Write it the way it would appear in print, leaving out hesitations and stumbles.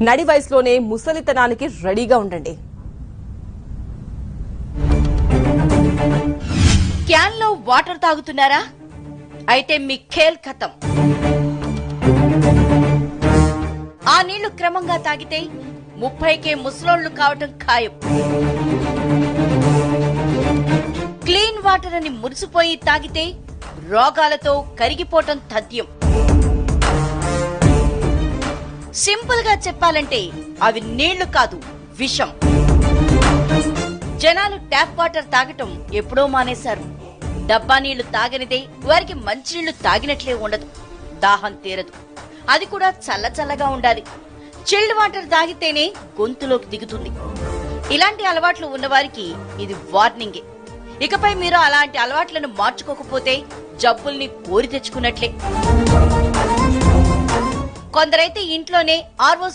నడి వయసులోనే ముసలితనానికి రెడీగా ఉండండి. క్యాన్ లో వాటర్ తాగుతున్నారా? అయితే మీ ఖేల్ ఖతం. ఆ నీళ్లు క్రమంగా తాగితే 30కే ముసలోళ్లు కావటం ఖాయం. క్లీన్ వాటర్ అని మురిసిపోయి తాగితే రోగాలతో కరిగిపోవటం తథ్యం. సింపుల్ గా చెప్పాలంటే అవి నీళ్లు కాదు, విషం. జనాలు ట్యాప్ వాటర్ తాగటం ఎప్పుడో మానేశారు. డబ్బా నీళ్లు తాగనిదే వారికి మంచినీళ్లు తాగినట్లే ఉండదు, దాహం తీరదు. అది కూడా చల్ల చల్లగా ఉండాలి. చిల్డ్ వాటర్ తాగితేనే గొంతులోకి దిగుతుంది. ఇలాంటి అలవాట్లు ఉన్నవారికి ఇది వార్నింగే. ఇకపై మీరు అలాంటి అలవాట్లను మార్చుకోకపోతే జబ్బుల్ని కోరి తెచ్చుకున్నట్లే. కొందరైతే ఇంట్లోనే ఆర్ఓ